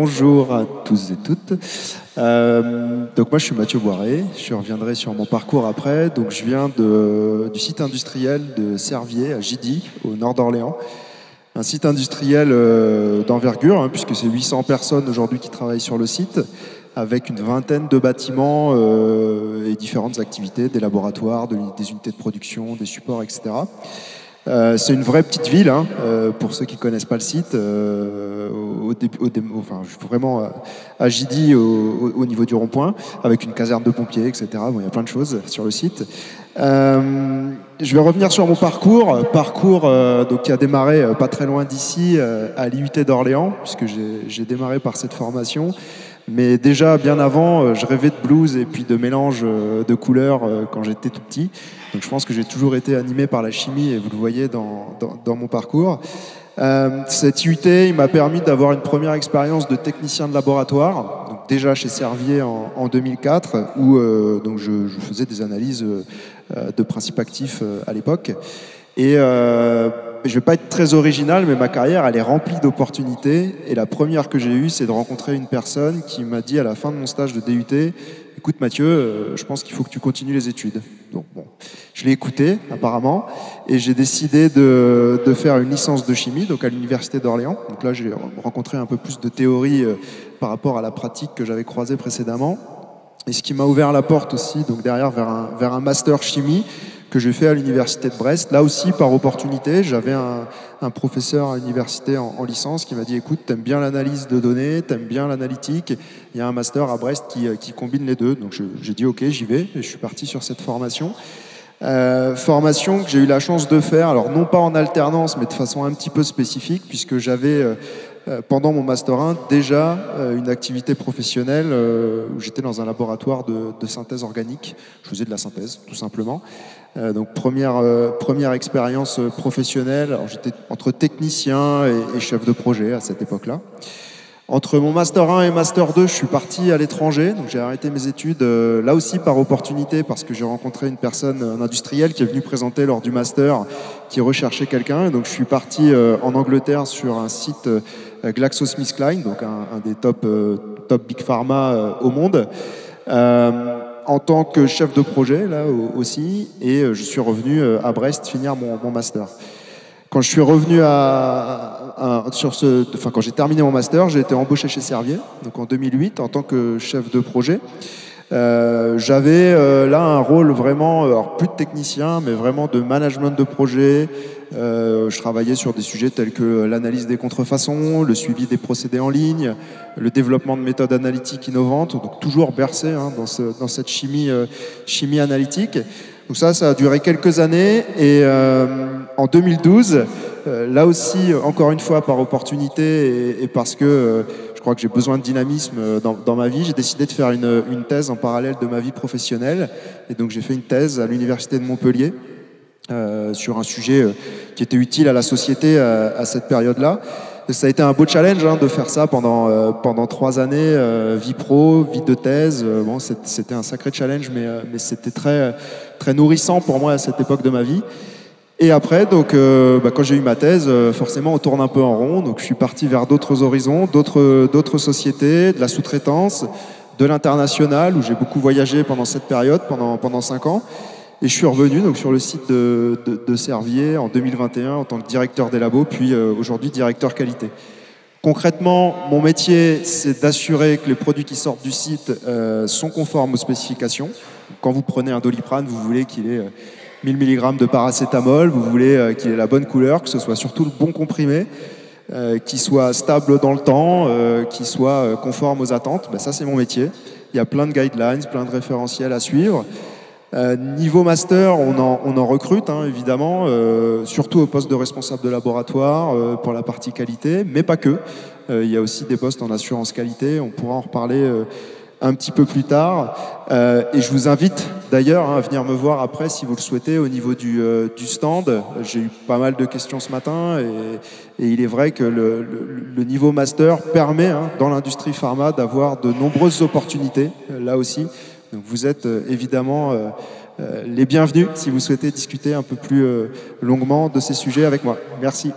Bonjour à tous et toutes. Donc moi je suis Mathieu Boiré, je reviendrai sur mon parcours après. Donc je viens du site industriel de Servier à Gidy, au nord d'Orléans. Un site industriel d'envergure, hein, puisque c'est 800 personnes aujourd'hui qui travaillent sur le site, avec une vingtaine de bâtiments et différentes activités, des laboratoires, des unités de production, des supports, etc. C'est une vraie petite ville, hein, pour ceux qui ne connaissent pas le site. Vraiment à Gidy, au niveau du rond-point, avec une caserne de pompiers, etc. Bon, il y a plein de choses sur le site. Je vais revenir sur mon parcours donc, qui a démarré pas très loin d'ici, à l'IUT d'Orléans, puisque j'ai démarré par cette formation. Mais déjà, bien avant, je rêvais de blues et puis de mélange de couleurs quand j'étais tout petit. Donc je pense que j'ai toujours été animé par la chimie et vous le voyez dans mon parcours. Cet IUT, il m'a permis d'avoir une première expérience de technicien de laboratoire, donc déjà chez Servier en 2004, où donc je faisais des analyses de principes actifs à l'époque. Et je ne vais pas être très original, mais ma carrière, elle est remplie d'opportunités. Et la première que j'ai eue, c'est de rencontrer une personne qui m'a dit à la fin de mon stage de DUT, écoute Mathieu, je pense qu'il faut que tu continues les études. Donc bon, je l'ai écouté apparemment, et j'ai décidé de faire une licence de chimie, donc à l'université d'Orléans. Donc là, j'ai rencontré un peu plus de théorie par rapport à la pratique que j'avais croisée précédemment. Et ce qui m'a ouvert la porte aussi, donc derrière, vers un master chimie, que j'ai fait à l'université de Brest. Là aussi, par opportunité, j'avais un professeur à l'université en licence qui m'a dit « Écoute, t'aimes bien l'analyse de données, t'aimes bien l'analytique, il y a un master à Brest qui combine les deux. » Donc j'ai dit « Ok, j'y vais » et je suis parti sur cette formation. Formation que j'ai eu la chance de faire, alors non pas en alternance, mais de façon un petit peu spécifique, puisque j'avais pendant mon Master 1 déjà une activité professionnelle où j'étais dans un laboratoire de synthèse organique. Je faisais de la synthèse, tout simplement. Donc première expérience professionnelle. Alors, j'étais entre technicien et chef de projet à cette époque-là. Entre mon Master 1 et Master 2, je suis parti à l'étranger, donc j'ai arrêté mes études, là aussi par opportunité, parce que j'ai rencontré une personne, un industriel qui est venu présenter lors du Master, qui recherchait quelqu'un. Donc je suis parti en Angleterre sur un site GlaxoSmithKline, donc un des top Big Pharma au monde, en tant que chef de projet, là aussi, et je suis revenu à Brest finir mon Master. Quand je suis revenu quand j'ai terminé mon master, j'ai été embauché chez Servier, donc en 2008, en tant que chef de projet. J'avais là un rôle vraiment, alors plus de technicien, mais vraiment de management de projet. Je travaillais sur des sujets tels que l'analyse des contrefaçons, le suivi des procédés en ligne, le développement de méthodes analytiques innovantes, donc toujours bercé dans cette chimie analytique. Donc ça a duré quelques années, et en 2012, là aussi, encore une fois par opportunité et parce que je crois que j'ai besoin de dynamisme dans ma vie, j'ai décidé de faire une thèse en parallèle de ma vie professionnelle. Et donc j'ai fait une thèse à l'université de Montpellier sur un sujet qui était utile à la société à cette période-là. Et ça a été un beau challenge de faire ça pendant 3 années, vie pro, vie de thèse. Bon, c'était un sacré challenge, mais c'était très, très nourrissant pour moi à cette époque de ma vie. Et après, donc, quand j'ai eu ma thèse, forcément, on tourne un peu en rond. Donc, je suis parti vers d'autres horizons, d'autres sociétés, de la sous-traitance, de l'international, où j'ai beaucoup voyagé pendant cette période, pendant 5 ans. Et je suis revenu donc, sur le site de Servier en 2021 en tant que directeur des labos, puis aujourd'hui directeur qualité. Concrètement, mon métier, c'est d'assurer que les produits qui sortent du site sont conformes aux spécifications. Quand vous prenez un Doliprane, vous voulez qu'il ait 1000 mg de paracétamol, vous voulez qu'il ait la bonne couleur, que ce soit surtout le bon comprimé, qu'il soit stable dans le temps, qu'il soit conforme aux attentes. Ben, ça, c'est mon métier. Il y a plein de guidelines, plein de référentiels à suivre. Niveau master, on en recrute, évidemment, surtout au poste de responsable de laboratoire pour la partie qualité, mais pas que. Il y a aussi des postes en assurance qualité, on pourra en reparler un petit peu plus tard. Et je vous invite d'ailleurs à venir me voir après si vous le souhaitez au niveau du stand. J'ai eu pas mal de questions ce matin et il est vrai que le niveau master permet dans l'industrie pharma d'avoir de nombreuses opportunités, là aussi. Donc vous êtes évidemment les bienvenus si vous souhaitez discuter un peu plus longuement de ces sujets avec moi. Merci.